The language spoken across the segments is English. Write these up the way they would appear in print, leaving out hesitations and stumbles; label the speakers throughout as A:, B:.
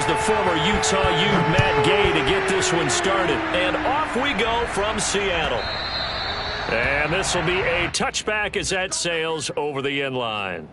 A: here's the former Utah Ute, Matt Gay, to get this one started. And off we go from Seattle. And this will be a touchback as that sails over the end line.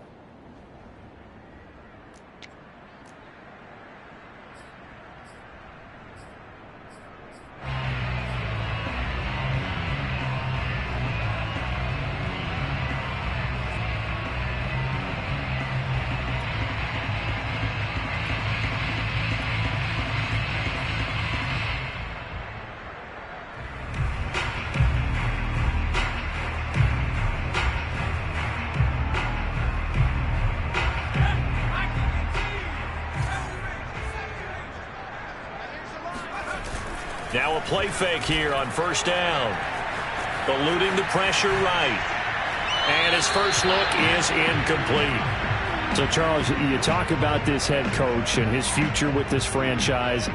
A: Now a play fake here on first down. Eluding the pressure right. And his first look is incomplete.
B: So, Charles, you talk about this head coach and his future with this franchise.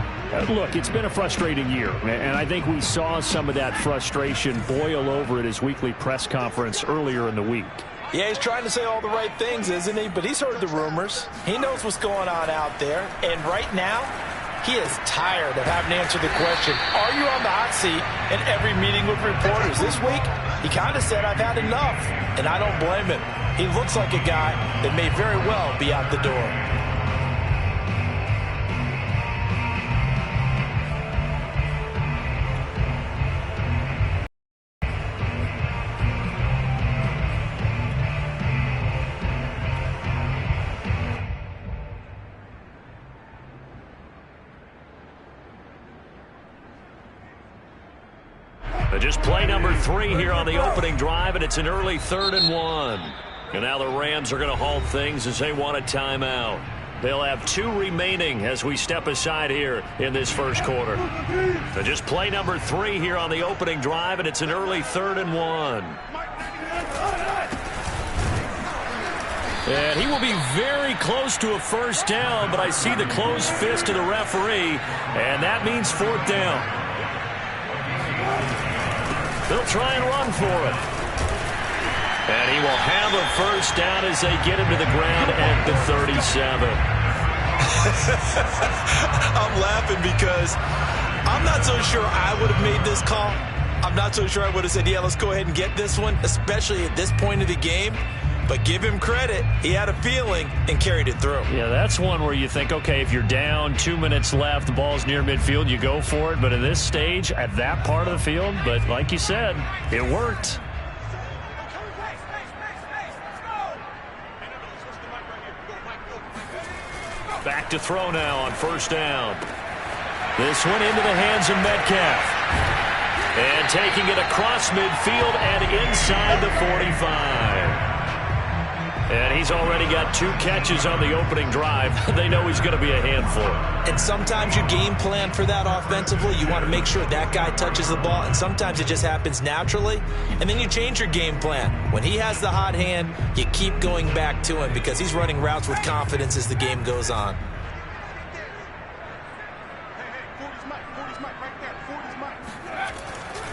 B: Look, it's been a frustrating year, and I think we saw some of that frustration boil over at his weekly press conference earlier in the week.
C: Yeah, he's trying to say all the right things, isn't he? But he's heard the rumors. He knows what's going on out there. And right now, he is tired of having to answer the question, are you on the hot seat in every meeting with reporters? This week, he kind of said, I've had enough. And I don't blame him. He looks like a guy that may very well be out the door.
A: Just play number 3 here on the opening drive, and it's an early 3rd and 1. And now the Rams are going to halt things as they want a timeout. They'll have 2 remaining as we step aside here in this first quarter. So just play number 3 here on the opening drive, and it's an early 3rd and 1. And he will be very close to a first down, but I see the closed fist of the referee, and that means 4th down. They'll try and run for it. And he will have a first down as they get him to the ground at the 37.
C: I'm laughing because I'm not so sure I would have made this call. I'm not so sure I would have said, yeah, let's go ahead and get this one, especially at this point of the game. But give him credit. He had a feeling and carried it through.
A: Yeah, that's one where you think, okay, if you're down, 2 minutes left, the ball's near midfield, you go for it. But at this stage, at that part of the field, but like you said, it worked. Back to throw now on first down. This one into the hands of Metcalf. And taking it across midfield and inside the 45. And he's already got 2 catches on the opening drive. They know he's going to be a handful.
C: And sometimes you game plan for that offensively. You want to make sure that guy touches the ball, and sometimes it just happens naturally. And then you change your game plan. When he has the hot hand, you keep going back to him because he's running routes with confidence as the game goes on.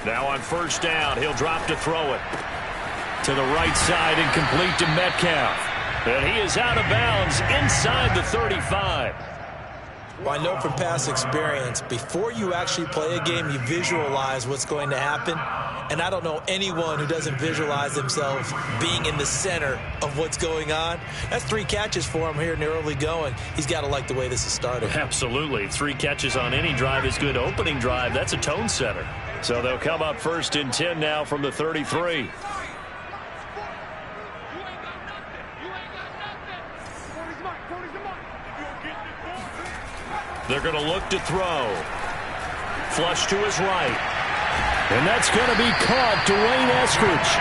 A: Now on first down, he'll drop to throw it. To the right side and complete to Metcalf. And he is out of bounds inside the 35.
C: Well, I know from past experience, before you actually play a game, you visualize what's going to happen. And I don't know anyone who doesn't visualize themselves being in the center of what's going on. That's 3 catches for him here in the early going. He's got to like the way this is started.
A: Absolutely. 3 catches on any drive is good. Opening drive, that's a tone setter. So they'll come up 1st and 10 now from the 33. They're going to look to throw. Flush to his right.
B: And that's going to be caught. Dwayne Eskridge.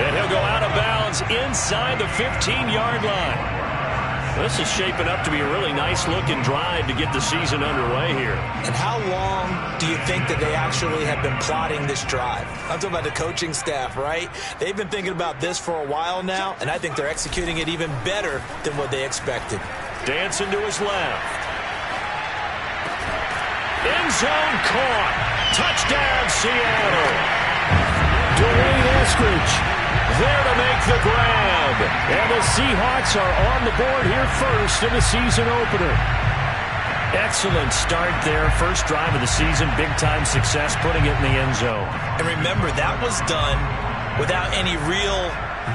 A: And he'll go out of bounds inside the 15-yard line. This is shaping up to be a really nice-looking drive to get the season underway here.
C: And how long do you think that they actually have been plotting this drive? I'm talking about the coaching staff, right? They've been thinking about this for a while now, and I think they're executing it even better than what they expected.
A: Dancing to his left. End zone caught. Touchdown, Seattle.
B: Dwayne Eskridge
A: there to make the grab.
B: And the Seahawks are on the board here first in the season opener.
A: Excellent start there. First drive of the season. Big-time success putting it in the end zone.
C: And remember, that was done without any real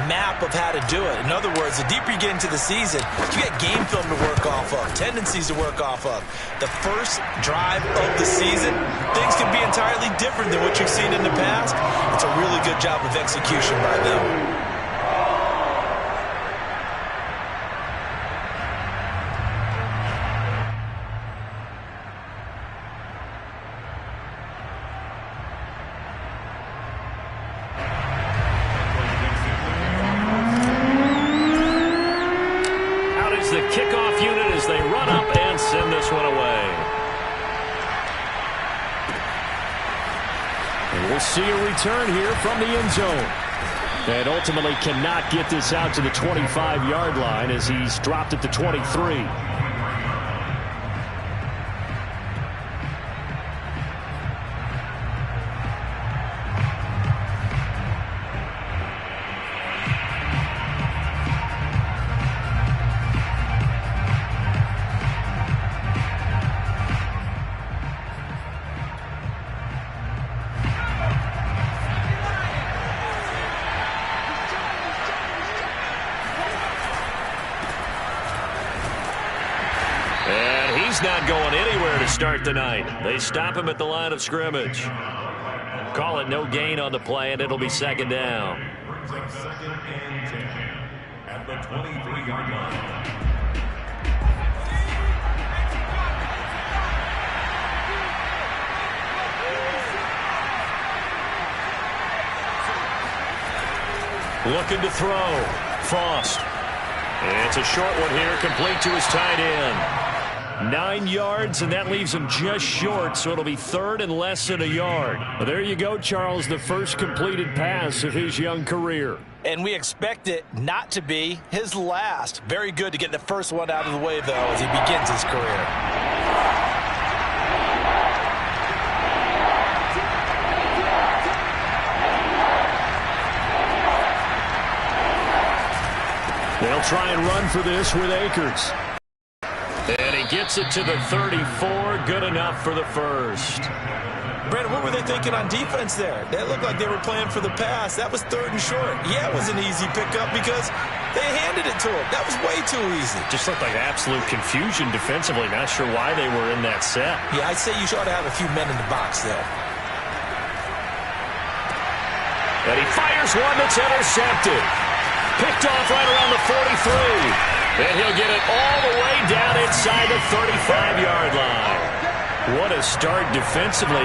C: map of how to do it. In other words, the deeper you get into the season, you get game film to work off of, tendencies to work off of. The first drive of the season, things can be entirely different than what you've seen in the past. It's a really good job of execution by them.
A: The kickoff unit as they run up and send this one away.
B: And we'll see a return here from the end zone. And ultimately cannot get this out to the 25-yard line as he's dropped at the 23.
A: He's not going anywhere to start the night. They stop him at the line of scrimmage. Call it no gain on the play, and it'll be second down.
D: Second and 10 at the 23-yard line.
A: Looking to throw. Frost. It's a short one here, complete to his tight end. 9 yards, and that leaves him just short, so it'll be third and less than a yard.
B: Well, there you go, Charles, the first completed pass of his young career.
C: And we expect it not to be his last. Very good to get the first one out of the way, though, as he begins his career.
B: They'll try and run for this with Akers.
A: And he gets it to the 34. Good enough for the first.
C: Brandon, what were they thinking on defense there? They looked like they were playing for the pass. That was third and short. Yeah, it was an easy pickup because they handed it to him. That was way too easy.
A: Just looked like absolute confusion defensively. Not sure why they were in that set.
C: Yeah, I'd say you ought to have a few men in the box there.
A: And he fires one that's intercepted. Picked off right around the 43. And he'll get it all the way down inside the 35-yard line. What a start defensively.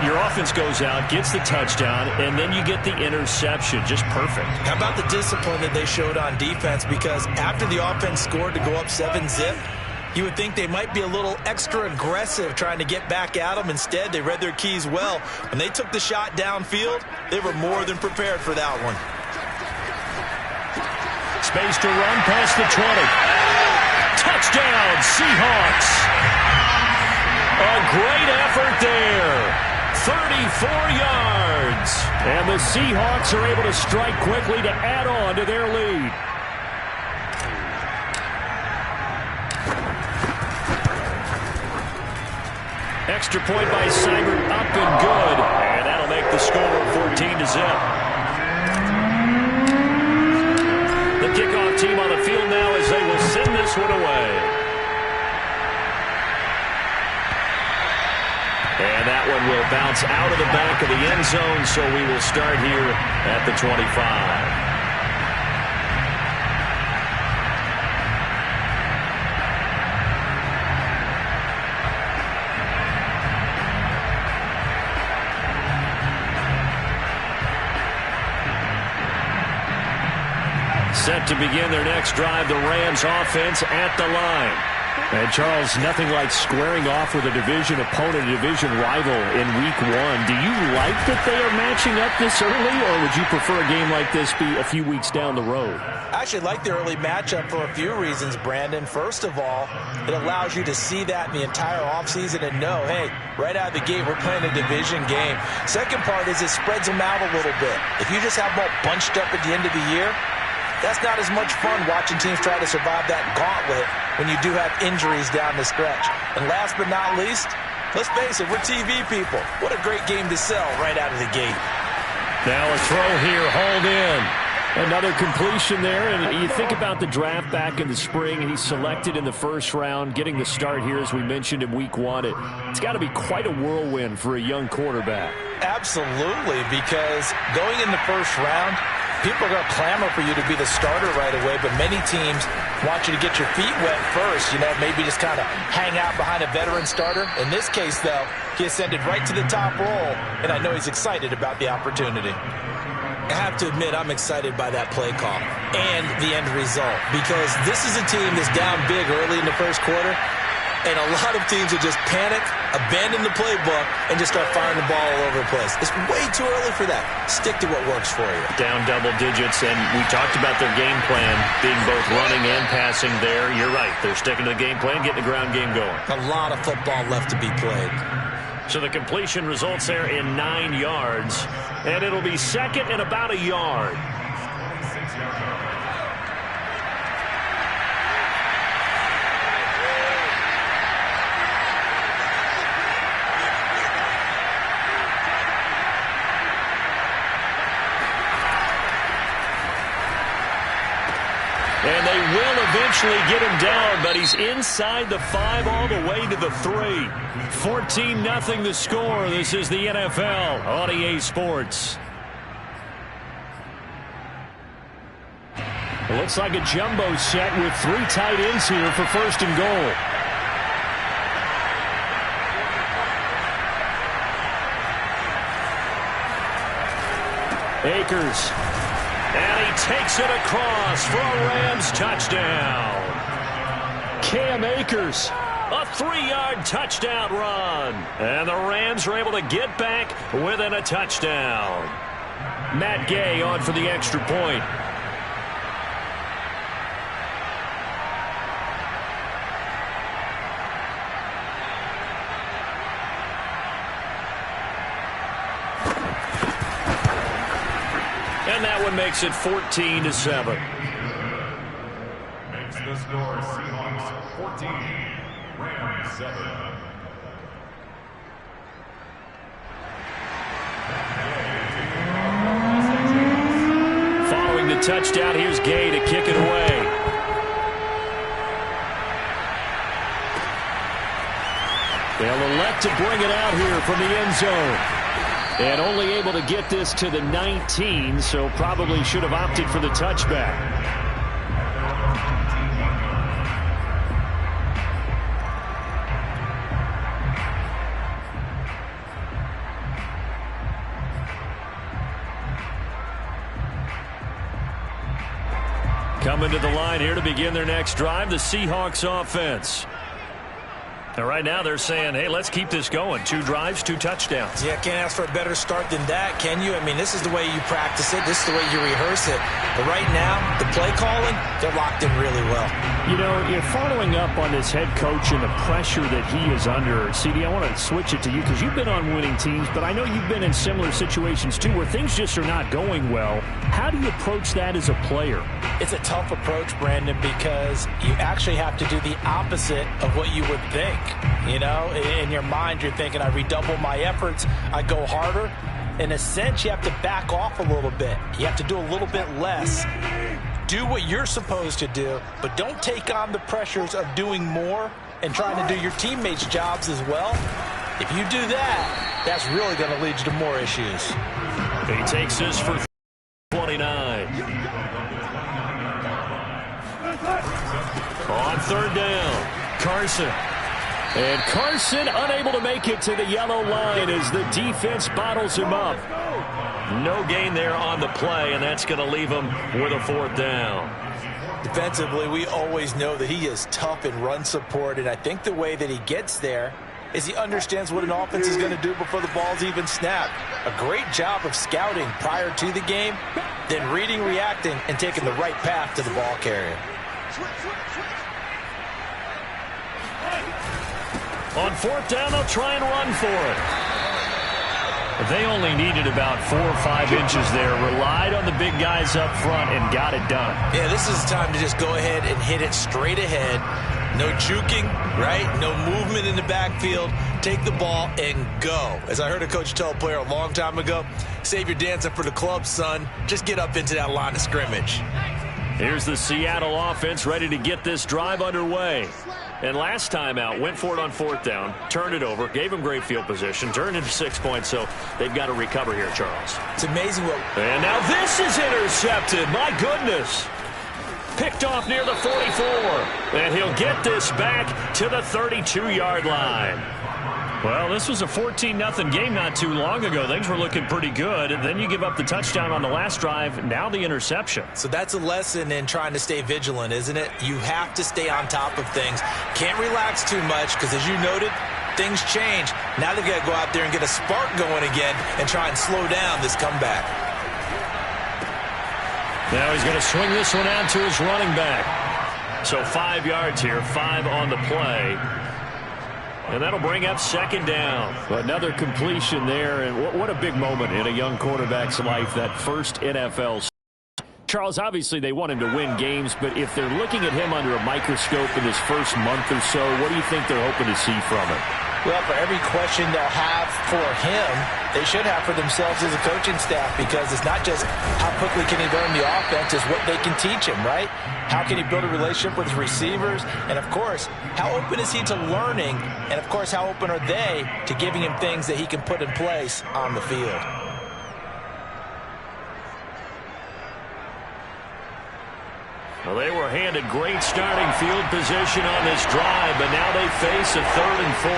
A: Your offense goes out, gets the touchdown, and then you get the interception. Just perfect.
C: How about the discipline that they showed on defense? Because after the offense scored to go up 7-zip, you would think they might be a little extra aggressive trying to get back at them. Instead, they read their keys well. When they took the shot downfield, they were more than prepared for that one.
A: Space to run past the 20. Touchdown, Seahawks. A great effort there. 34 yards.
B: And the Seahawks are able to strike quickly to add on to their lead.
A: Extra point by Seibert, up and good. And that'll make the score 14-zip. The kickoff team on the field now as they will send this one away. And that one will bounce out of the back of the end zone, so we will start here at the 25. Set to begin their next drive, the Rams offense at the line.
B: And, Charles, nothing like squaring off with a division opponent, a division rival in Week 1. Do you like that they are matching up this early, or would you prefer a game like this be a few weeks down the road?
C: I actually like the early matchup for a few reasons, Brandon. First of all, it allows you to see that in the entire offseason and know, hey, right out of the gate, we're playing a division game. Second part is it spreads them out a little bit. If you just have them all bunched up at the end of the year, That's not as much fun watching teams try to survive that gauntlet when you do have injuries down the stretch. And last but not least, let's face it, we're TV people. What a great game to sell right out of the gate.
B: Now a throw here, hauled in. Another completion there, and you think about the draft back in the spring. He's selected in the first round, getting the start here, as we mentioned in week 1. It's got to be quite a whirlwind for a young quarterback.
C: Absolutely, because going in the first round, people are going to clamor for you to be the starter right away, but many teams want you to get your feet wet first, maybe just kind of hang out behind a veteran starter. In this case, though, he ascended right to the top role, and I know he's excited about the opportunity. I have to admit, I'm excited by that play call and the end result, because this is a team that's down big early in the first quarter, and a lot of teams will just panic, abandon the playbook, and just start firing the ball all over the place. It's way too early for that. Stick to what works for you.
A: Down double digits, and we talked about their game plan being both running and passing there. You're right. They're sticking to the game plan, getting the ground game going.
C: A lot of football left to be played.
A: So the completion results there in 9 yards, and it'll be second and about a yard. And they will eventually get him down, but he's inside the 5 all the way to the 3. 14-0 the score. This is the NFL on EA Sports. It looks like a jumbo set with 3 tight ends here for first and goal. Akers. And he takes it across for a Rams touchdown. Cam Akers, a 3-yard touchdown run. And the Rams are able to get back within a touchdown. Matt Gay on for the extra point. And that one makes it 14-7.
D: Makes the score Seahawks 14, Rams 7.
A: Following the touchdown, here's Gay to kick it away. They'll elect to bring it out here from the end zone. And only able to get this to the 19, so probably should have opted for the touchback. Coming to the line here to begin their next drive, the Seahawks offense. And right now they're saying, hey, let's keep this going. 2 drives, 2 touchdowns.
C: Yeah, can't ask for a better start than that, can you? I mean, this is the way you practice it. This is the way you rehearse it. But right now, the play calling, they're locked in really well.
B: You're following up on this head coach and the pressure that he is under. CD, I want to switch it to you because you've been on winning teams, but I know you've been in similar situations too where things just are not going well. How do you approach that as a player?
C: It's a tough approach, Brandon, because you actually have to do the opposite of what you would think. In your mind, you're thinking, I redouble my efforts, I go harder. In a sense, you have to back off a little bit. You have to do a little bit less. Do what you're supposed to do, but don't take on the pressures of doing more and trying to do your teammates' jobs as well. If you do that, that's really going to lead you to more issues.
A: He takes this for 29. On third down, Carson. And Carson unable to make it to the yellow line as the defense bottles him up. No gain there on the play, and that's going to leave him with a 4th down.
C: Defensively, we always know that he is tough in run support, and I think the way that he gets there is he understands what an offense is going to do before the ball's even snapped. A great job of scouting prior to the game, then reading, reacting, and taking the right path to the ball carrier.
A: On 4th down, they'll try and run for it.
B: They only needed about 4 or 5 inches there, relied on the big guys up front, and got it done.
C: Yeah, this is the time to just go ahead and hit it straight ahead. No juking, right? No movement in the backfield. Take the ball and go. As I heard a coach tell a player a long time ago, save your dancing for the club, son. Just get up into that line of scrimmage.
A: Here's the Seattle offense ready to get this drive underway. And last time out, went for it on 4th down, turned it over, gave him great field position, turned into 6 points, so they've got to recover here, Charles.
C: It's amazing what...
A: And now this is intercepted. My goodness. Picked off near the 44. And he'll get this back to the 32-yard line. Well, this was a 14-0 game not too long ago. Things were looking pretty good. And then you give up the touchdown on the last drive. Now the interception.
C: So that's a lesson in trying to stay vigilant, isn't it? You have to stay on top of things. Can't relax too much because, as you noted, things change. Now they've got to go out there and get a spark going again and try and slow down this comeback.
A: Now he's going to swing this one out to his running back. So 5 yards here, 5 on the play. And that'll bring up 2nd down.
B: Another completion there, and what a big moment in a young quarterback's life, that first NFL. Charles, obviously they want him to win games, but if they're looking at him under a microscope in his first month or so, what do you think they're hoping to see from him?
C: Well, for every question they'll have for him, they should have for themselves as a coaching staff, because it's not just how quickly can he learn the offense, it's what they can teach him, right? How can he build a relationship with his receivers? And, of course, how open is he to learning? And, of course, how open are they to giving him things that he can put in place on the field?
A: Well, they were handed great starting field position on this drive, but now they face a 3rd and 4.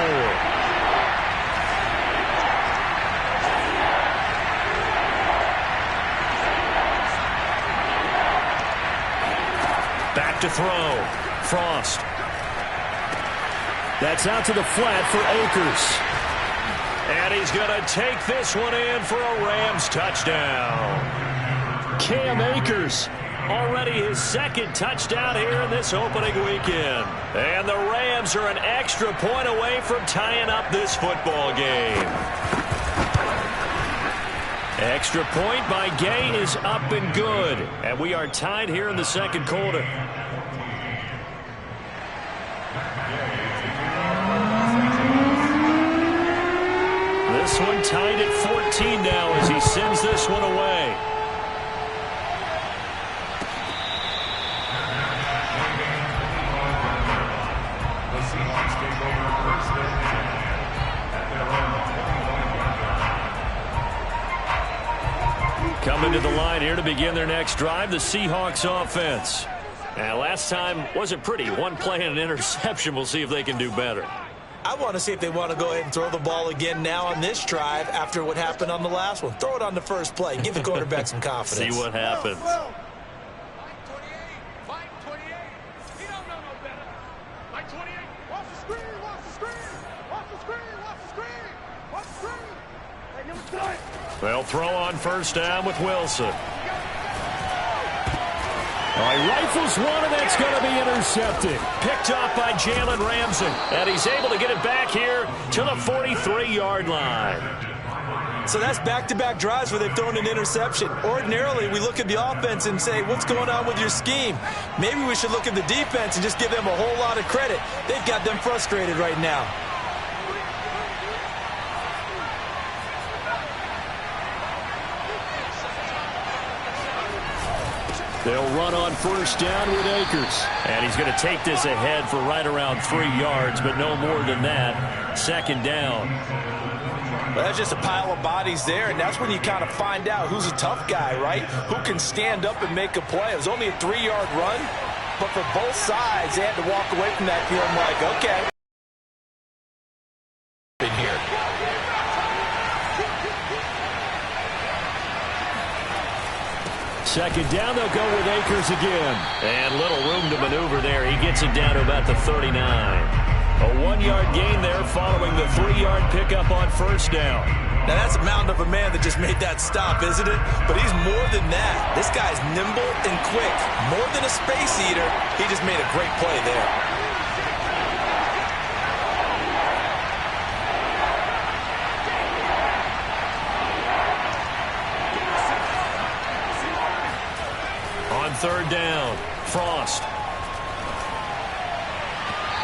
A: Back to throw. Frost.
B: That's out to the flat for Akers.
A: And he's going to take this one in for a Rams touchdown.
B: Cam Akers.
A: Already his 2nd touchdown here in this opening weekend. And the Rams are an extra point away from tying up this football game. Extra point by Gay is up and good. And we are tied here in the 2nd quarter. This one tied at 14 now as he sends this one away. Coming to the line here to begin their next drive, the Seahawks offense. And last time wasn't pretty. One play and an interception. We'll see if they can do better.
C: I want to see if they want to go ahead and throw the ball again now on this drive after what happened on the last one. Throw it on the first play. Give the quarterback some confidence.
A: See what happens. They'll throw on 1st down with Wilson.
B: All right, rifles one, and that's going to be intercepted.
A: Picked off by Jalen Ramsey. And he's able to get it back here to the 43-yard line.
C: So that's back-to-back drives where they've thrown an interception. Ordinarily, we look at the offense and say, what's going on with your scheme? Maybe we should look at the defense and just give them a whole lot of credit. They've got them frustrated right now.
B: They'll run on 1st down with Akers.
A: And he's going to take this ahead for right around 3 yards, but no more than that. 2nd down.
C: Well, that's just a pile of bodies there, and that's when you kind of find out who's a tough guy, right? Who can stand up and make a play. It was only a 3-yard run, but for both sides, they had to walk away from that feeling like, okay. In here.
B: Second down, they'll go with Akers again.
A: And little room to maneuver there. He gets it down to about the 39. A 1-yard gain there following the 3-yard pickup on 1st down.
C: Now, that's a mound of a man that just made that stop, isn't it? But he's more than that. This guy's nimble and quick. More than a space eater, he just made a great play there.
A: third down. Frost.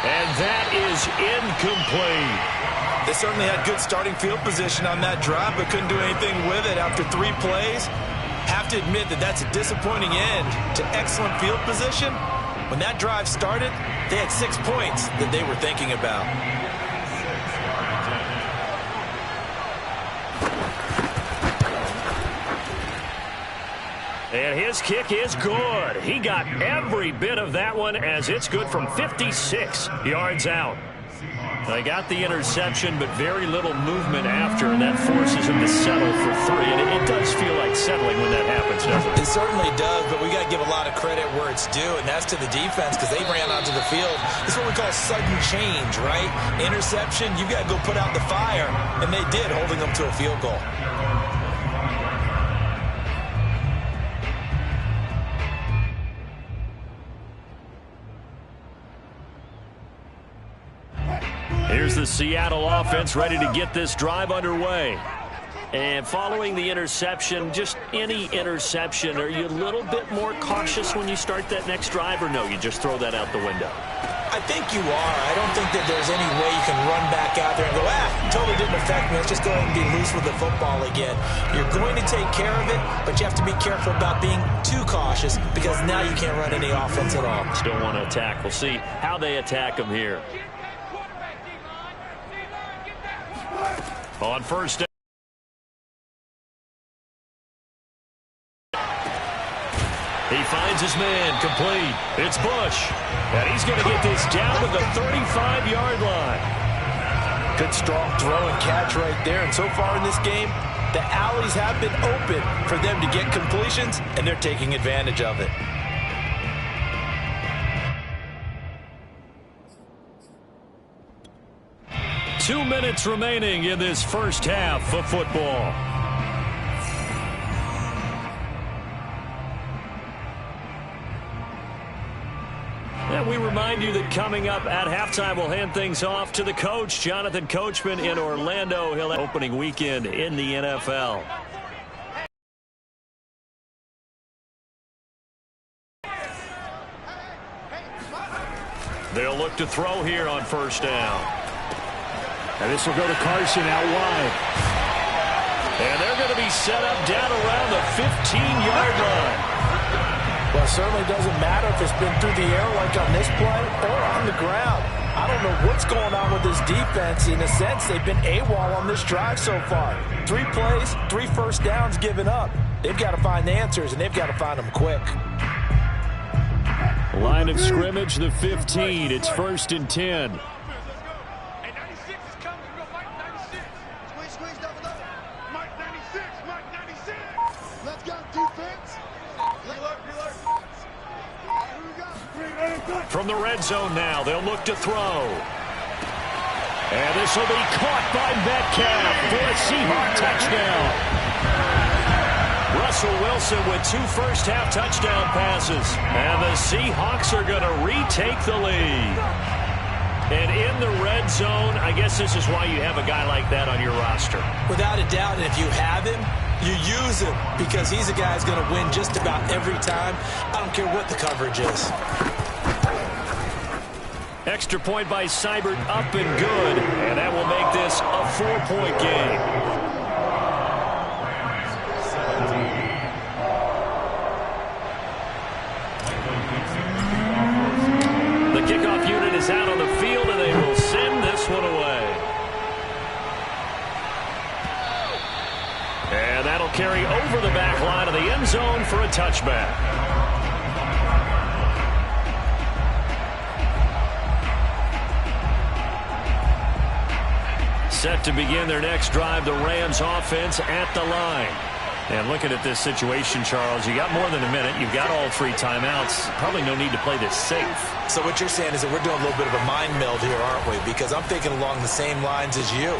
A: And that is incomplete.
C: They certainly had good starting field position on that drive, but couldn't do anything with it after 3 plays. Have to admit that that's a disappointing end to excellent field position. When that drive started, they had 6 points that they were thinking about.
A: And his kick is good. He got every bit of that one as it's good from 56 yards out. They got the interception, but very little movement after, and that forces him to settle for 3. And it does feel like settling when that happens, doesn't it?
C: It certainly does, but we got to give a lot of credit where it's due, and that's to the defense because they ran onto the field. It's what we call sudden change, right? Interception, you got to go put out the fire, and they did, holding them to a field goal.
A: Here's the Seattle offense ready to get this drive underway. And following the interception, just any interception, are you a little bit more cautious when you start that next drive, or no, you just throw that out the window?
C: I think you are. I don't think that there's any way you can run back out there and go, totally didn't affect me. Let's just go ahead and be loose with the football again. You're going to take care of it, but you have to be careful about being too cautious because now you can't run any offense at all.
A: Still want to attack. We'll see how they attack them here. On first down. He finds his man, complete. It's Bush. And he's going to get this down to the 35-yard line.
C: Good strong throw and catch right there. And so far in this game, the alleys have been open for them to get completions, and they're taking advantage of it.
A: Two minutes remaining in this first half of football. And we remind you that coming up at halftime, we'll hand things off to the coach, Jonathan Coachman in Orlando. He'll have opening weekend in the NFL. They'll look to throw here on first down.
B: And this will go to Carson out wide.
A: And they're going to be set up down around the 15-yard line.
C: Well, it certainly doesn't matter if it's been through the air like on this play or on the ground. I don't know what's going on with this defense. In a sense, they've been AWOL on this drive so far. 3 plays, 3 first downs given up. They've got to find the answers, and they've got to find them quick.
B: Line of scrimmage, the 15. It's 1st and 10.
A: From the red zone now, they'll look to throw. And this will be caught by Metcalf for a Seahawk touchdown. Russell Wilson with 2 first-half touchdown passes. And the Seahawks are going to retake the lead. And in the red zone, I guess this is why you have a guy like that on your roster.
C: Without a doubt, and if you have him, you use him because he's a guy who's going to win just about every time. I don't care what the coverage is.
A: Extra point by Seibert, up and good. And that will make this a 4-point game. The kickoff unit is out on the field, and they will send this one away. And that'll carry over the back line of the end zone for a touchback. Set to begin their next drive, the Rams offense at the line. And looking at this situation, Charles, you got more than a minute. You've got all 3 timeouts. Probably no need to play this safe.
C: So what you're saying is that we're doing a little bit of a mind meld here, aren't we? Because I'm thinking along the same lines as you.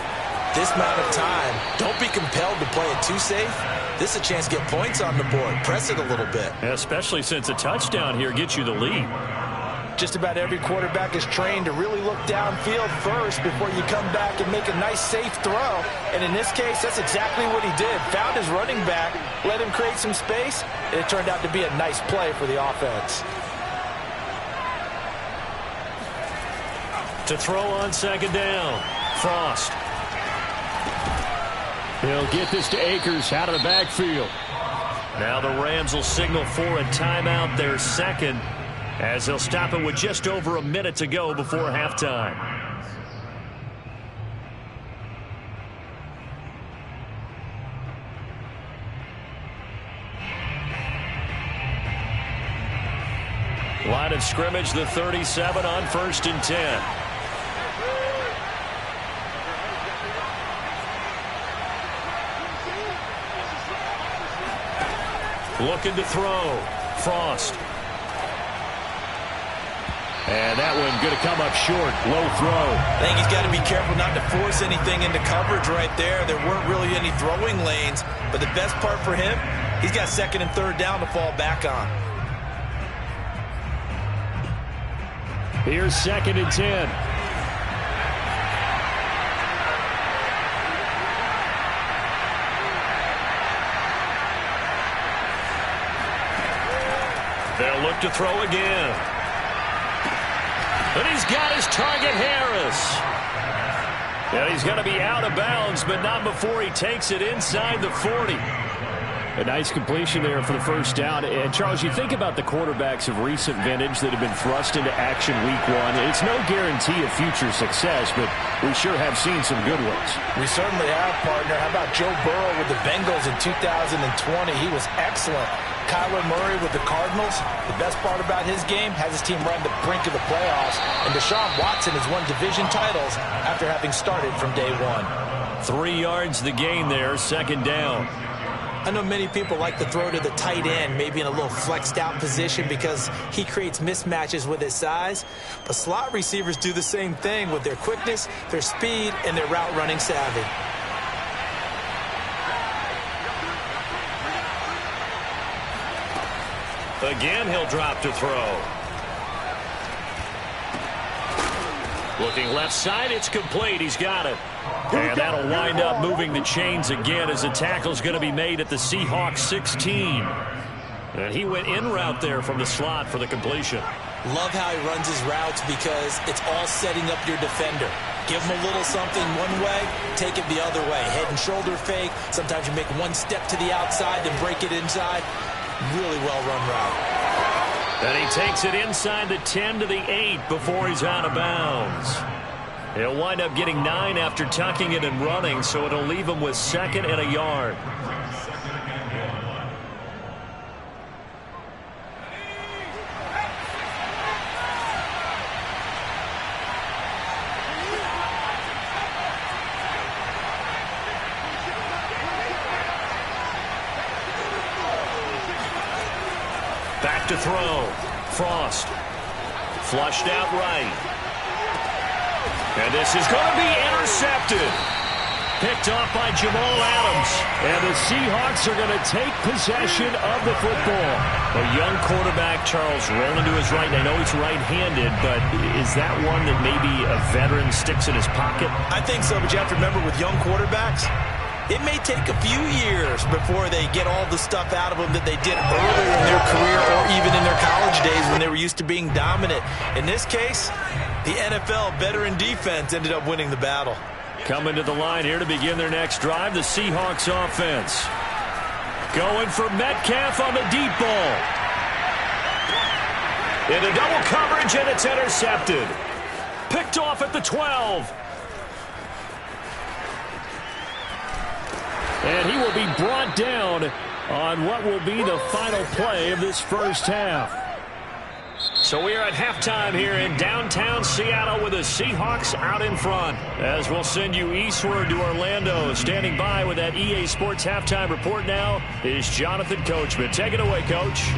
C: This amount of time, don't be compelled to play it too safe. This is a chance to get points on the board. Press it a little bit.
A: Especially since a touchdown here gets you the lead.
C: Just about every quarterback is trained to really look downfield first before you come back and make a nice, safe throw. And in this case, that's exactly what he did. Found his running back, let him create some space, and it turned out to be a nice play for the offense.
A: To throw on second down, Frost.
B: He'll get this to Akers out of the backfield.
A: Now the Rams will signal for a timeout, their second, as they'll stop it with just over a minute to go before halftime. Line of scrimmage, the 37 on 1st and 10. Looking to throw. Frost.
B: And that one going to come up short. Low throw.
C: I think he's got to be careful not to force anything into coverage right there. There weren't really any throwing lanes. But the best part for him, he's got second and third down to fall back on.
B: Here's 2nd and 10.
A: They'll look to throw again. And he's got his target, Harris. And he's going to be out of bounds, but not before he takes it inside the 40.
B: A nice completion there for the first down. And, Charles, you think about the quarterbacks of recent vintage that have been thrust into action week one. It's no guarantee of future success, but we sure have seen some good ones.
C: We certainly have, partner. How about Joe Burrow with the Bengals in 2020? He was excellent. Kyler Murray with the Cardinals. The best part about his game, has his team right on the brink of the playoffs. And Deshaun Watson has won division titles after having started from day one.
A: 3 yards the gain there, second down.
C: I know many people like to throw to the tight end, maybe in a little flexed out position because he creates mismatches with his size. But slot receivers do the same thing with their quickness, their speed, and their route running savvy.
A: Again, he'll drop to throw. Looking left side, it's complete. He's got it. And that'll wind up moving the chains again as the tackle's going to be made at the Seahawks 16. And he went in route there from the slot for the completion.
C: Love how he runs his routes because it's all setting up your defender. Give him a little something one way, take it the other way. Head and shoulder fake. Sometimes you make one step to the outside, then break it inside. Really well-run route.
A: And he takes it inside the 10 to the 8 before he's out of bounds. He'll wind up getting 9 after tucking it and running, so it'll leave him with 2nd and a yard. Back to throw. Frost. Flushed out right. And this is going to be intercepted. Picked off by Jamal Adams.
B: And the Seahawks are going to take possession of the football.
A: A young quarterback, Charles, rolling to his right. And I know he's right-handed, but is that one that maybe a veteran sticks in his pocket?
C: I think so, but you have to remember with young quarterbacks, it may take a few years before they get all the stuff out of them that they did earlier in their career or even in their college days when they were used to being dominant. In this case, the NFL veteran defense ended up winning the battle.
A: Coming to the line here to begin their next drive, the Seahawks offense. Going for Metcalf on the deep ball. Into double coverage, and it's intercepted. Picked off at the 12.
B: And he will be brought down on what will be the final play of this first half.
A: So we are at halftime here in downtown Seattle with the Seahawks out in front. As we'll send you eastward to Orlando. Standing by with that EA Sports halftime report now is Jonathan Coachman. Take it away, Coach.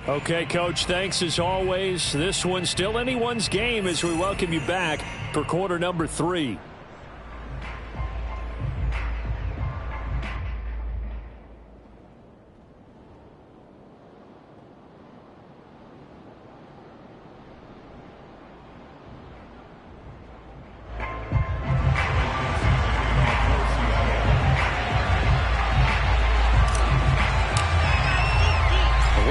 B: Okay, Coach, thanks as always. This one's still anyone's game as we welcome you back for quarter number 3.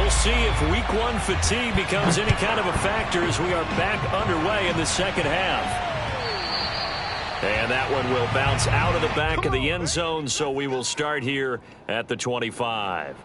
A: See if week 1 fatigue becomes any kind of a factor as we are back underway in the second half. And that one will bounce out of the back of the end zone, so we will start here at the 25.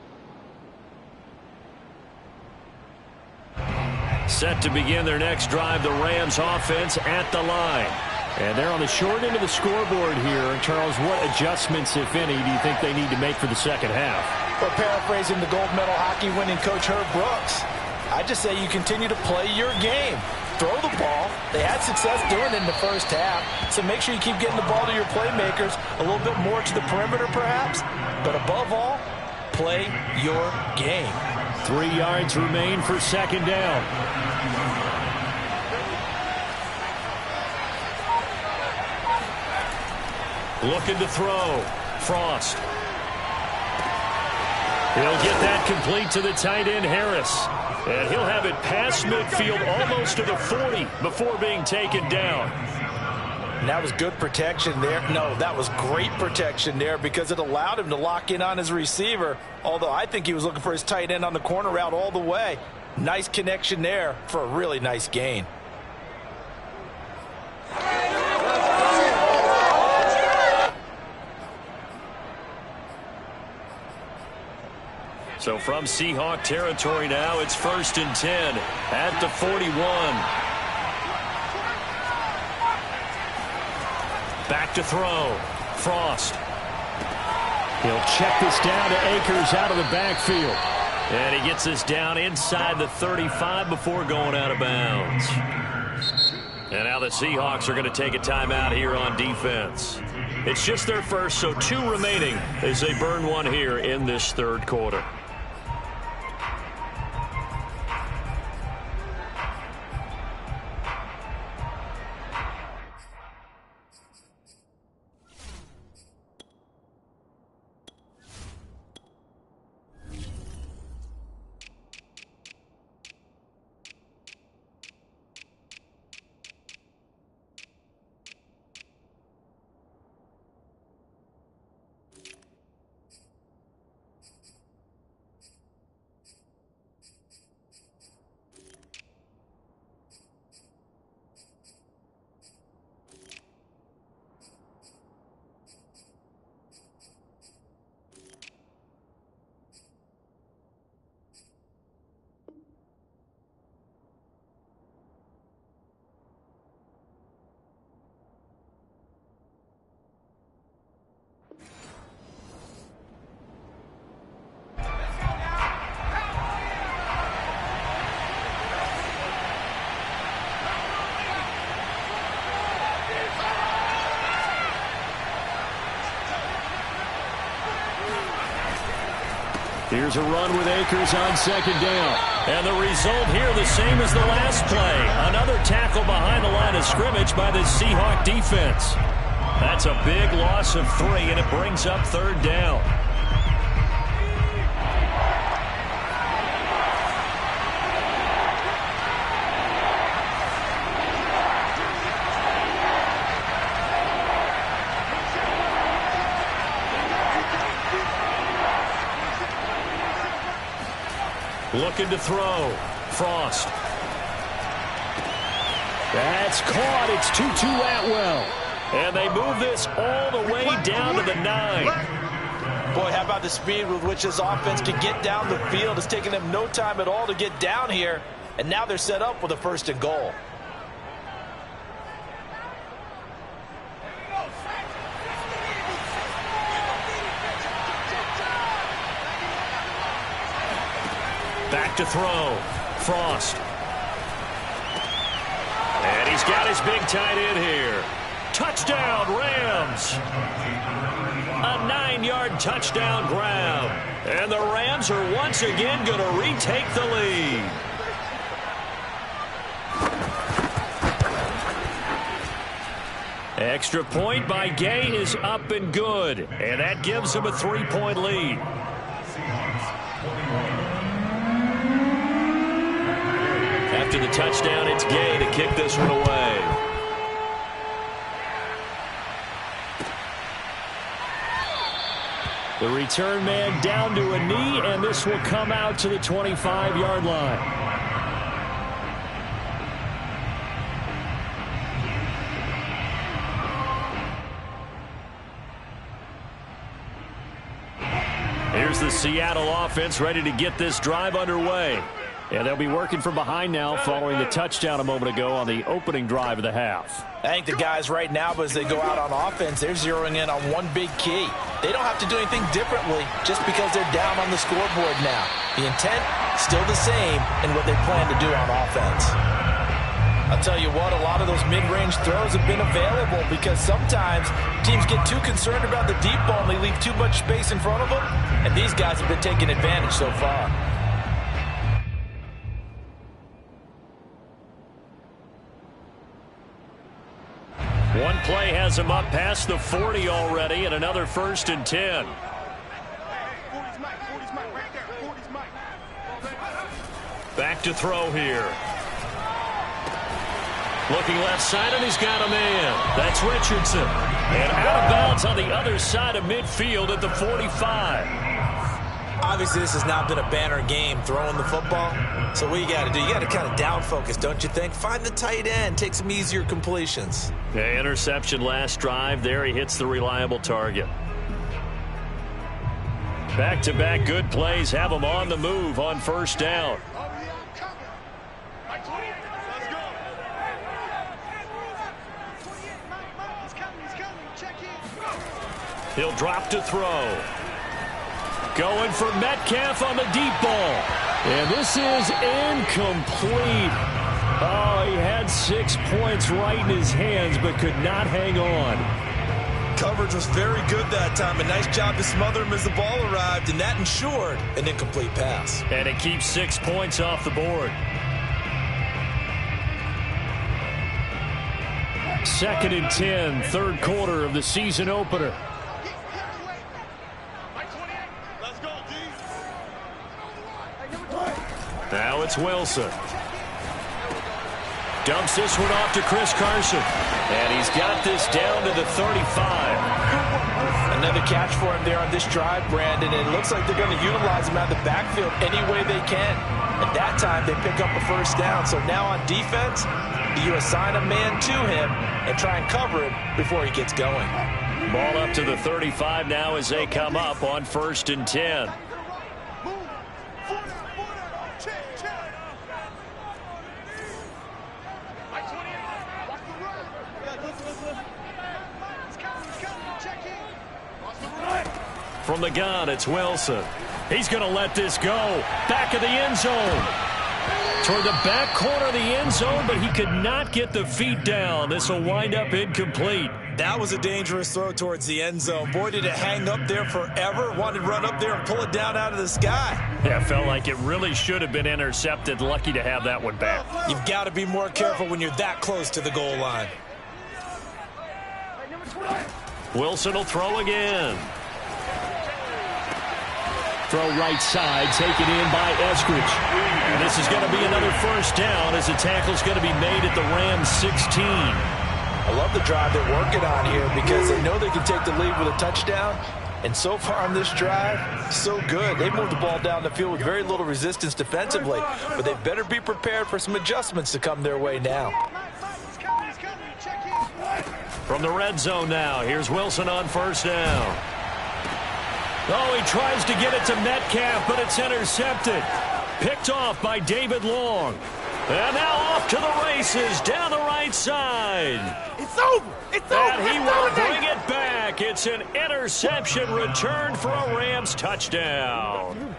A: Set to begin their next drive, the Rams offense at the line.
B: And they're on the short end of the scoreboard here. Charles, what adjustments, if any, do you think they need to make for the second half?
C: Or paraphrasing the gold medal hockey winning coach Herb Brooks, I just say you continue to play your game. Throw the ball. They had success doing it in the first half, so make sure you keep getting the ball to your playmakers a little bit more to the perimeter perhaps. But above all, play your game.
B: 3 yards remain for second down.
A: Looking to throw. Frost. He'll get that complete to the tight end, Harris. And he'll have it past midfield almost to the 40 before being taken down.
C: And that was good protection there. No, that was great protection there because it allowed him to lock in on his receiver, although I think he was looking for his tight end on the corner route all the way. Nice connection there for a really nice gain.
A: So from Seahawk territory now, it's 1st and 10 at the 41. Back to throw. Frost.
B: He'll check this down to Akers out of the backfield.
A: And he gets this down inside the 35 before going out of bounds. And now the Seahawks are going to take a timeout here on defense. It's just their first, so 2 remaining as they burn one here in this third quarter.
B: Here's a run with Akers on second down.
A: And the result here the same as the last play. Another tackle behind the line of scrimmage by the Seahawk defense. That's a big loss of 3, and it brings up third down. Looking to throw. Frost.
B: That's caught. It's Tutu Atwell.
A: And they move this all the way down to the 9.
C: Boy, how about the speed with which this offense can get down the field? It's taken them no time at all to get down here. And now they're set up with a 1st and goal.
A: Back to throw. Frost. And he's got his big tight end here. Touchdown, Rams. A 9-yard touchdown grab. And the Rams are once again going to retake the lead. Extra point by Gay is up and good. And that gives them a 3-point lead. After the touchdown, it's Gay to kick this one away. The return man down to a knee, and this will come out to the 25-yard line. Here's the Seattle offense ready to get this drive underway. Yeah, they'll be working from behind now following the touchdown a moment ago on the opening drive of the half.
C: I think the guys right now, as they go out on offense, they're zeroing in on one big key. They don't have to do anything differently just because they're down on the scoreboard now. The intent, still the same in what they plan to do on offense. I'll tell you what, a lot of those mid-range throws have been available because sometimes teams get too concerned about the deep ball and they leave too much space in front of them, and these guys have been taking advantage so far.
A: One play has him up past the 40 already, and another 1st and 10. Back to throw here. Looking left side, and he's got a man. That's Richardson. And out of bounds on the other side of midfield at the 45.
C: Obviously, this has not been a banner game throwing the football. So what you got to do, you got to kind of down focus, don't you think? Find the tight end, take some easier completions.
A: Yeah, interception last drive. There he hits the reliable target. Back-to-back good plays have him on the move on 1st down. He'll drop to throw. Going for Metcalf on the deep ball. And this is incomplete. Oh, he had 6 points right in his hands, but could not hang on.
C: Coverage was very good that time. A nice job to smother him as the ball arrived, and that ensured an incomplete pass.
A: And it keeps 6 points off the board. 2nd and 10, 3rd quarter of the season opener. Now it's Wilson. Dumps this one off to Chris Carson. And he's got this down to the 35.
C: Another catch for him there on this drive, Brandon. And it looks like they're going to utilize him out of the backfield any way they can. At that time, they pick up a 1st down. So now on defense, you assign a man to him and try and cover him before he gets going.
A: Ball up to the 35 now as they come up on 1st and 10. From the gun, it's Wilson. He's going to let this go. Back of the end zone. Toward the back corner of the end zone, but he could not get the feet down. This will wind up incomplete.
C: That was a dangerous throw towards the end zone. Boy, did it hang up there forever. Wanted to run up there and pull it down out of the sky.
A: Yeah, felt like it really should have been intercepted. Lucky to have that one back.
C: You've got to be more careful when you're that close to the goal line.
A: Wilson will throw again.
B: Throw right side, taken in by Eskridge.
A: And this is going to be another 1st down as the tackle's going to be made at the Rams 16.
C: I love the drive they're working on here because they know they can take the lead with a touchdown. And so far on this drive, so good. They moved the ball down the field with very little resistance defensively. But they better be prepared for some adjustments to come their way now.
A: From the red zone now, here's Wilson on 1st down. Oh, he tries to get it to Metcalf, but it's intercepted. Picked off by David Long. And now off to the races down the right side.
E: It's over. It's over.
A: And he will bring it back. It's an interception return for a Rams touchdown.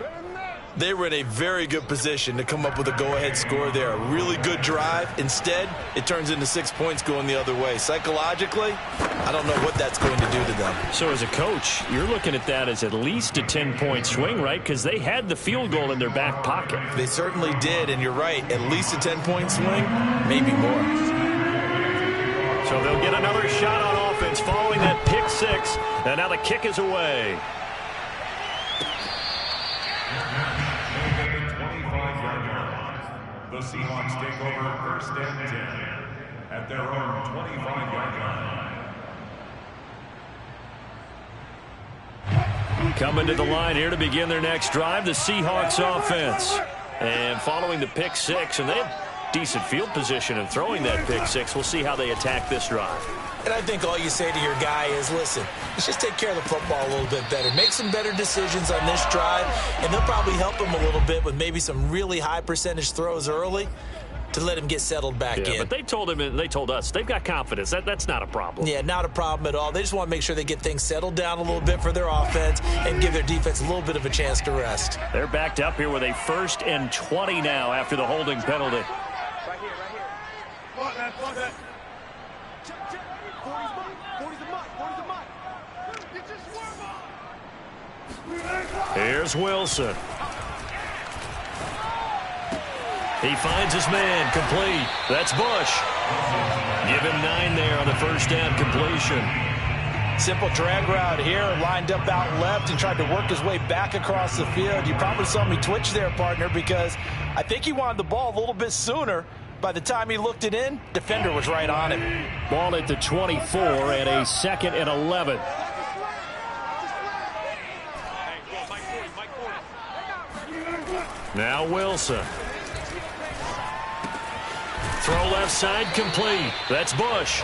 C: They were in a very good position to come up with a go-ahead score there. A really good drive. Instead, it turns into 6 points going the other way. Psychologically, I don't know what that's going to do to them.
B: So as a coach, you're looking at that as at least a 10-point swing, right? Because they had the field goal in their back pocket.
C: They certainly did, and you're right. At least a 10-point swing, maybe more.
A: So they'll get another shot on offense following that pick six. And now the kick is away.
D: The Seahawks take over first and 10 at their own 25-yard line.
A: Coming to the line here to begin their next drive, the Seahawks offense. And following the pick six, and they have decent field position in throwing that pick six. We'll see how they attack this drive.
C: And I think all you say to your guy is, listen, let's just take care of the football a little bit better. Make some better decisions on this drive, and they'll probably help him a little bit with maybe some really high percentage throws early to let him get settled back in.
A: But they told him, and they told us, they've got confidence. That's not a problem.
C: Yeah, not a problem at all. They just want to make sure they get things settled down a little bit for their offense and give their defense a little bit of a chance to rest.
A: They're backed up here with a 1st and 20 now after the holding penalty.
E: Right here. Come on, man. Check. 40's the mark. Get your swarm on.
A: Here's Wilson. He finds his man, complete. That's Bush. Give him 9 there on the first down completion.
C: Simple drag route here, lined up out left and tried to work his way back across the field. You probably saw me twitch there, partner, because I think he wanted the ball a little bit sooner. By the time he looked it in, defender was right on him.
B: Ball at the 24 and a 2nd and 11.
A: Now Wilson. Throw left side, complete. That's Bush.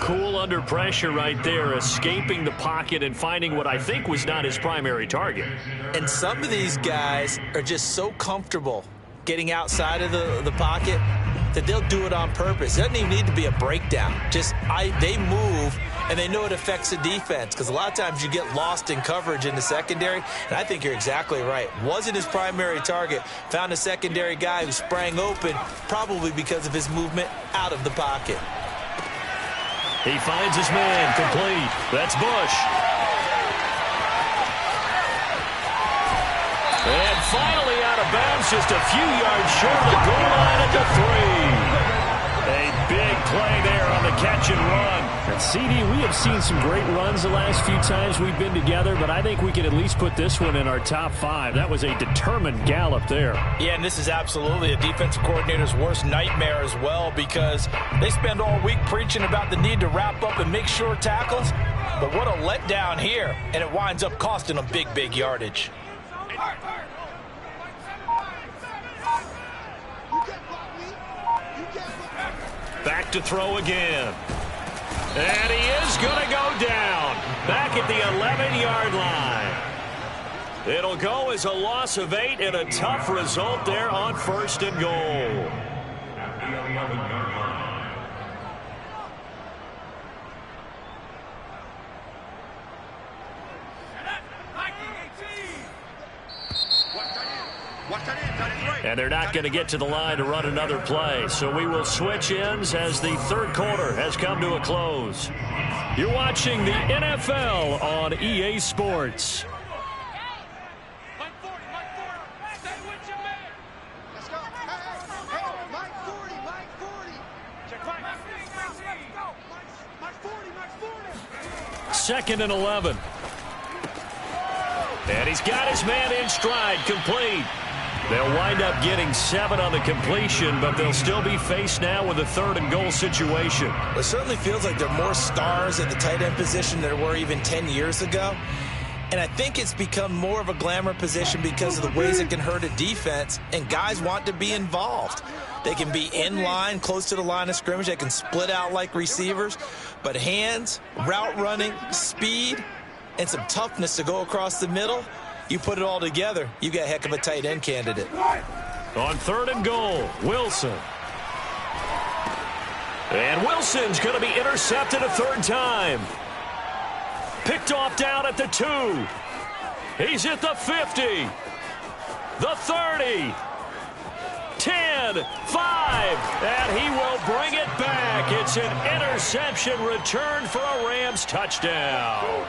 A: Cool under pressure right there, escaping the pocket and finding what I think was not his primary target.
C: And some of these guys are just so comfortable getting outside of the pocket that they'll do it on purpose. It doesn't even need to be a breakdown. They move, and they know it affects the defense, because a lot of times you get lost in coverage in the secondary, and I think you're exactly right. Wasn't his primary target. Found a secondary guy who sprang open, probably because of his movement out of the pocket.
A: He finds his man, complete. That's Bush. And finally out of bounds, just a few yards short of the goal line at the 3. A big play there on the catch and run.
B: And CD, we have seen some great runs the last few times we've been together, but I think we can at least put this one in our top 5. That was a determined gallop there.
C: Yeah, and this is absolutely a defensive coordinator's worst nightmare as well, because they spend all week preaching about the need to wrap up and make sure tackles, but what a letdown here, and it winds up costing them big yardage.
A: Back to throw again. And he is going to go down. Back at the 11-yard line. It'll go as a loss of 8 and a tough result there on 1st and goal.
D: At the 11-yard line.
A: And they're not going to get to the line to run another play. So we will switch ends as the 3rd quarter has come to a close. You're watching the NFL on EA Sports. Second and 11. And he's got his man in stride, complete. They'll wind up getting 7 on the completion, but they'll still be faced now with a 3rd and goal situation.
C: It certainly feels like there are more stars at the tight end position than there were even 10 years ago. And I think it's become more of a glamour position because of the ways it can hurt a defense, and guys want to be involved. They can be in line, close to the line of scrimmage. They can split out like receivers. But hands, route running, speed, and some toughness to go across the middle, you put it all together, you got a heck of a tight end candidate.
A: On 3rd and goal, Wilson. And Wilson's going to be intercepted a 3rd time. Picked off down at the 2. He's at the 50. the 30, 10, 5, and he will bring it back. It's an interception return for a Rams touchdown.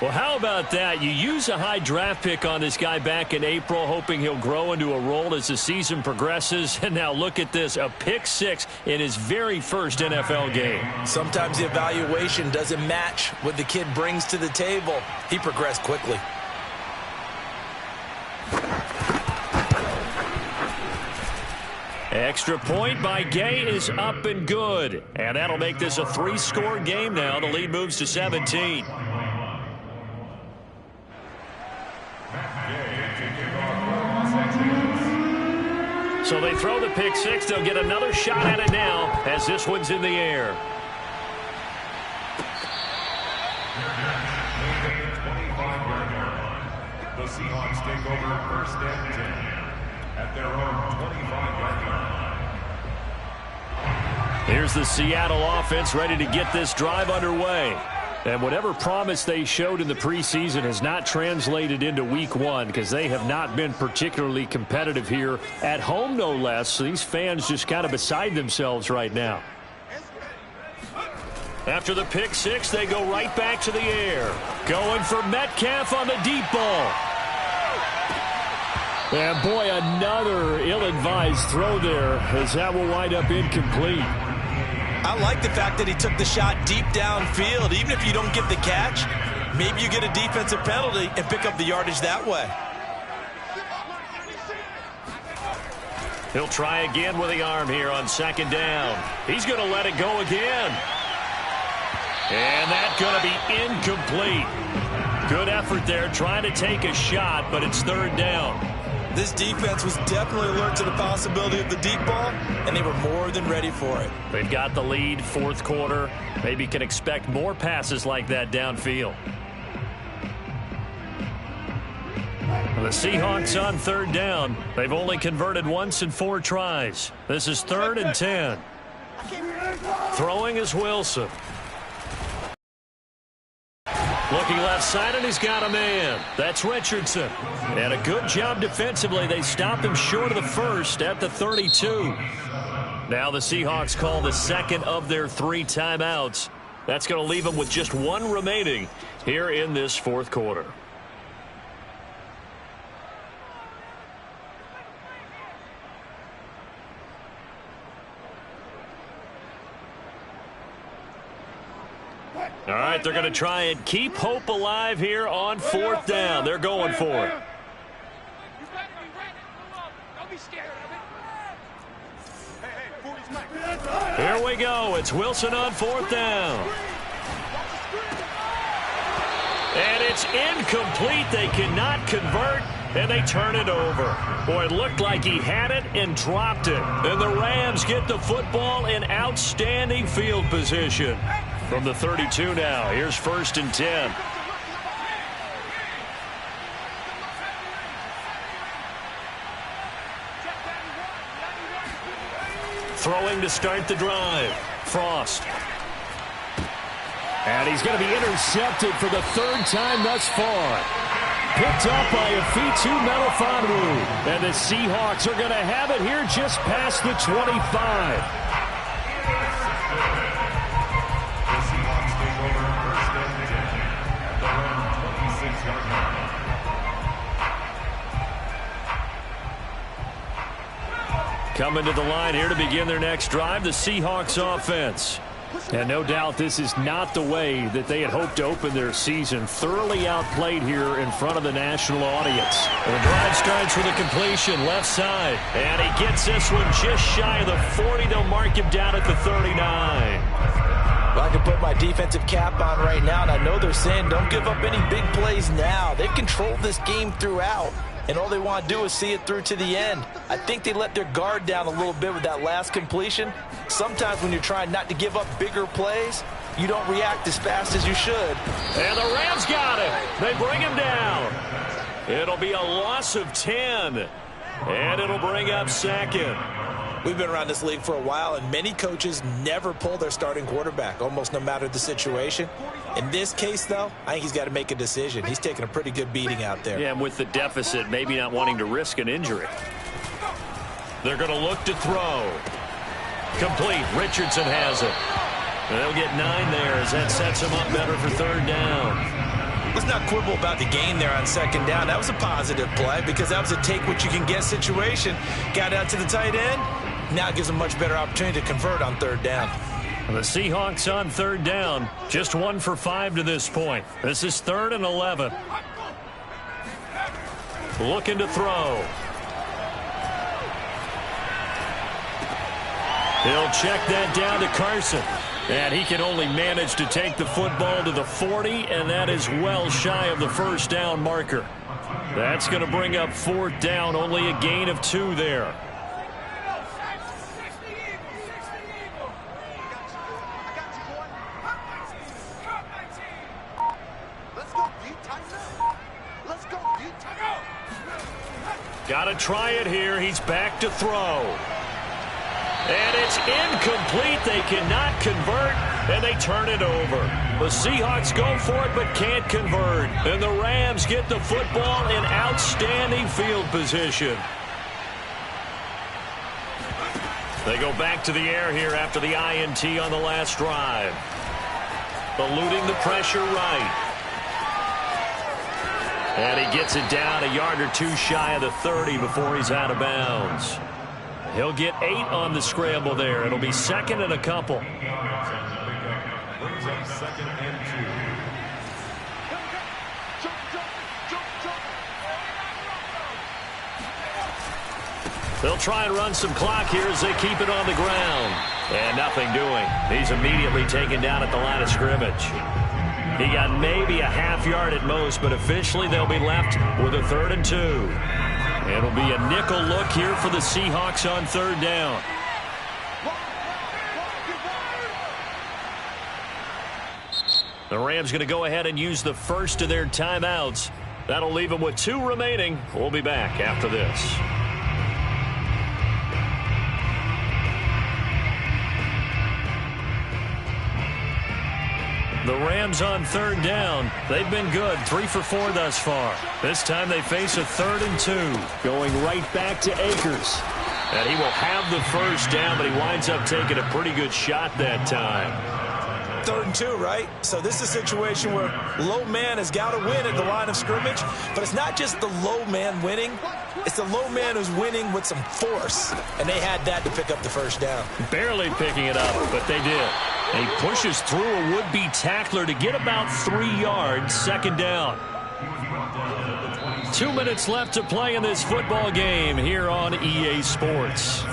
A: Well, how about that? You use a high draft pick on this guy back in April, hoping he'll grow into a role as the season progresses. And now look at this, a pick 6 in his very first NFL game.
C: Sometimes the evaluation doesn't match what the kid brings to the table. He progressed quickly.
A: Extra point by Gay is up and good. And that'll make this a 3-score game now. The lead moves to 17. So they throw the pick 6. They'll get another shot at it now as this one's in the air.
D: The Seahawks take over 1st and 10 at their own 25-yard line.
A: Here's the Seattle offense ready to get this drive underway. And whatever promise they showed in the preseason has not translated into week 1 because they have not been particularly competitive here at home, no less. So these fans just kind of beside themselves right now. After the pick 6, they go right back to the air. Going for Metcalf on the deep ball. And boy, another ill-advised throw there as that will wind up incomplete.
C: I like the fact that he took the shot deep downfield. Even if you don't get the catch, maybe you get a defensive penalty and pick up the yardage that way.
A: He'll try again with the arm here on 2nd down. He's going to let it go again. And that's going to be incomplete. Good effort there trying to take a shot, but it's 3rd down.
C: This defense was definitely alert to the possibility of the deep ball, and they were more than ready for it.
A: They've got the lead, 4th quarter. Maybe can expect more passes like that downfield. The Seahawks on 3rd down. They've only converted once in 4 tries. This is 3rd and 10. Throwing is Wilson. Looking left side, and he's got a man. That's Richardson. And a good job defensively. They stopped him short of the 1st at the 32. Now the Seahawks call the 2nd of their 3 timeouts. That's going to leave them with just 1 remaining here in this 4th quarter. All right, they're going to try and keep hope alive here on 4th down. They're going for it. Here we go. It's Wilson on 4th down. And it's incomplete. They cannot convert, and they turn it over. Boy, it looked like he had it and dropped it. And the Rams get the football in outstanding field position. From the 32 now, here's 1st and 10. Throwing to start the drive. Frost.
B: And he's going to be intercepted for the 3rd time thus far. Picked up by Afitu Melifonwu. And the Seahawks are going to have it here just past the 25.
A: Coming to the line here to begin their next drive, the Seahawks offense.
B: And no doubt this is not the way that they had hoped to open their season. Thoroughly outplayed here in front of the national audience.
A: The drive starts with a completion left side. And he gets this one just shy of the 40. They'll mark him down at the 39.
C: Well, I can put my defensive cap on right now, and I know they're saying don't give up any big plays now. They've controlled this game throughout, and all they want to do is see it through to the end. I think they let their guard down a little bit with that last completion. Sometimes when you're trying not to give up bigger plays, you don't react as fast as you should.
A: And the Rams got him. They bring him down. It'll be a loss of 10. And it'll bring up 2nd.
C: We've been around this league for a while, and many coaches never pull their starting quarterback, almost no matter the situation. In this case, though, I think he's got to make a decision. He's taking a pretty good beating out there.
A: Yeah, and with the deficit, maybe not wanting to risk an injury. They're going to look to throw. Complete. Richardson has it. And they'll get 9 there as that sets him up better for 3rd down.
C: Let's not quibble about the gain there on 2nd down. That was a positive play because that was a take-what-you-can-get situation. Got out to the tight end. Now it gives them a much better opportunity to convert on 3rd down.
A: The Seahawks on 3rd down. Just 1 for 5 to this point. This is 3rd and 11. Looking to throw. He'll check that down to Carson. And he can only manage to take the football to the 40, and that is well shy of the 1st down marker. That's going to bring up 4th down, only a gain of 2 there. Got to try it here. He's back to throw. And it's incomplete. They cannot convert, and they turn it over. The Seahawks go for it but can't convert. And the Rams get the football in outstanding field position. They go back to the air here after the INT on the last drive. Eluding the pressure right. And he gets it down a yard or 2 shy of the 30 before he's out of bounds. He'll get 8 on the scramble there. It'll be 2nd and a couple.
D: Brings up 2nd and 2.
A: They'll try and run some clock here as they keep it on the ground. And nothing doing. He's immediately taken down at the line of scrimmage. He got maybe a half yard at most, but officially they'll be left with a 3rd and 2. It'll be a nickel look here for the Seahawks on 3rd down. The Rams going to go ahead and use the first of their timeouts. That'll leave them with 2 remaining. We'll be back after this. The Rams on 3rd down. They've been good. 3 for 4 thus far. This time they face a 3rd and 2.
B: Going right back to Akers.
A: And he will have the 1st down, but he winds up taking a pretty good shot that time.
C: 3rd and 2, right? So this is a situation where low man has got to win at the line of scrimmage, but it's not just the low man winning. It's the low man who's winning with some force, and they had that to pick up the 1st down.
A: Barely picking it up, but they did. And he pushes through a would-be tackler to get about 3 yards, 2nd down. 2 minutes left to play in this football game here on EA Sports.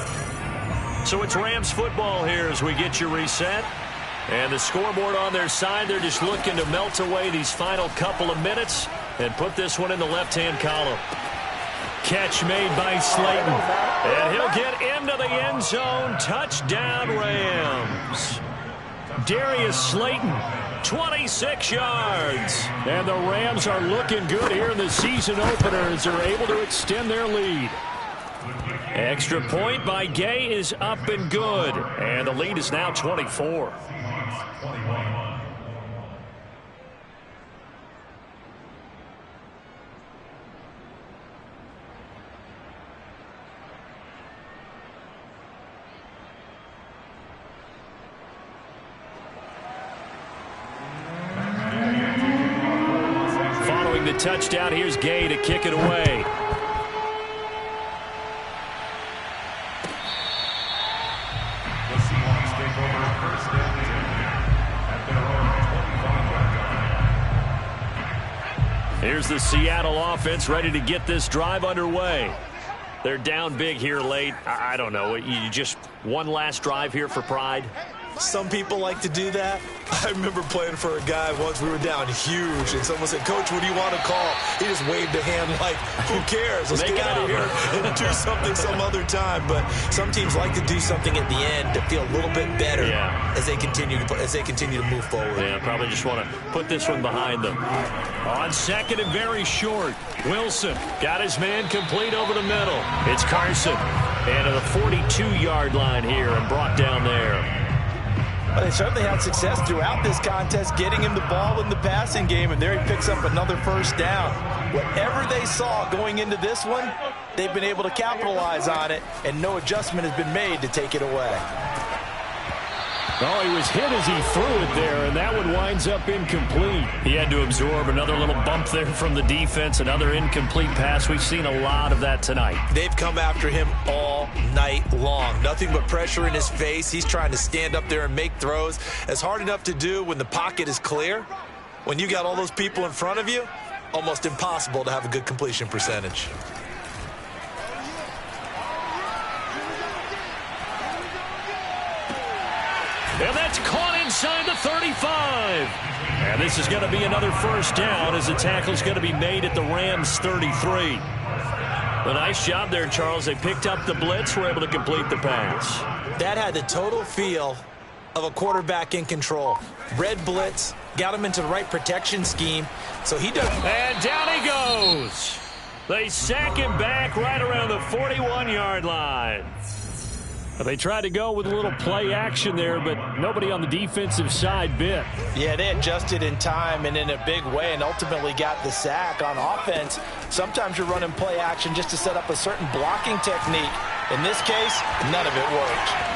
A: So it's Rams football here as we get you reset. And the scoreboard on their side, they're just looking to melt away these final couple of minutes and put this one in the left-hand column. Catch made by Slayton. And he'll get into the end zone. Touchdown, Rams. Darius Slayton, 26 yards.
B: And the Rams are looking good here in the season opener as they're able to extend their lead.
A: Extra point by Gay is up and good. And the lead is now 24. Following the touchdown, here's Gay to kick it away. Here's the Seattle offense ready to get this drive underway. They're down big here late. I don't know. You just one last drive here for pride?
C: Some people like to do that. I remember playing for a guy once. We were down huge, and someone said, "Coach, what do you want to call?" He just waved a hand like, "Who cares? Let's get out of here and do something some other time." But some teams like to do something at the end to feel a little bit better as they continue to move forward.
A: Yeah, probably just want to put this one behind them. On 2nd and very short, Wilson got his man complete over the middle. It's Carson. And to the 42-yard line here and brought down there.
C: Well, they certainly had success throughout this contest getting him the ball in the passing game, and there he picks up another first down. Whatever they saw going into this one, they've been able to capitalize on it, and no adjustment has been made to take it away.
B: Oh, he was hit as he threw it there, and that one winds up incomplete.
A: He had to absorb another little bump there from the defense, another incomplete pass. We've seen a lot of that tonight.
C: They've come after him all night long. Nothing but pressure in his face. He's trying to stand up there and make throws. It's hard enough to do when the pocket is clear. When you got all those people in front of you, almost impossible to have a good completion percentage.
A: And that's caught inside the 35. And this is going to be another first down as the tackle's going to be made at the Rams' 33. A nice job there, Charles. They picked up the blitz, were able to complete the pass.
C: That had the total feel of a quarterback in control. Red blitz, got him into the right protection scheme, so he does.
A: And down he goes. They sack him back right around the 41-yard line.
B: They tried to go with a little play action there, but nobody on the defensive side bit.
C: Yeah, they adjusted in time and in a big way and ultimately got the sack. On offense, sometimes you're running play action just to set up a certain blocking technique. In this case, none of it worked.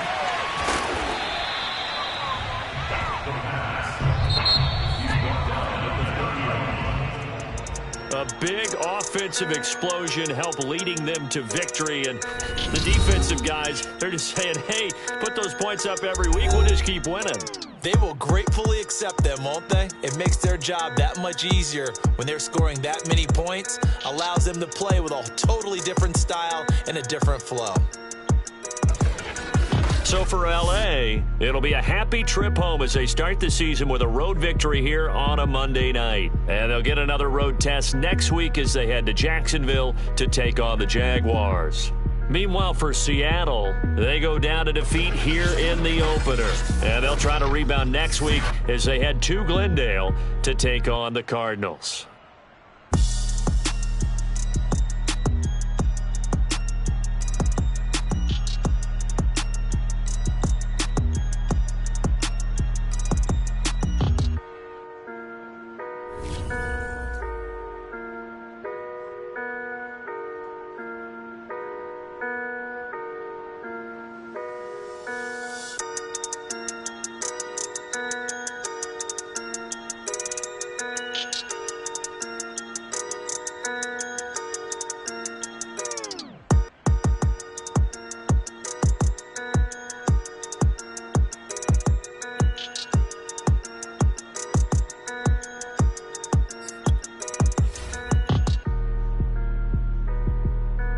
A: A big offensive explosion helped leading them to victory. And the defensive guys, they're just saying, hey, put those points up every week. We'll just keep winning.
C: They will gratefully accept them, won't they? It makes their job that much easier when they're scoring that many points. Allows them to play with a totally different style and a different flow.
A: So for L.A., it'll be a happy trip home as they start the season with a road victory here on a Monday night. And they'll get another road test next week as they head to Jacksonville to take on the Jaguars. Meanwhile, for Seattle, they go down to defeat here in the opener. And they'll try to rebound next week as they head to Glendale to take on the Cardinals.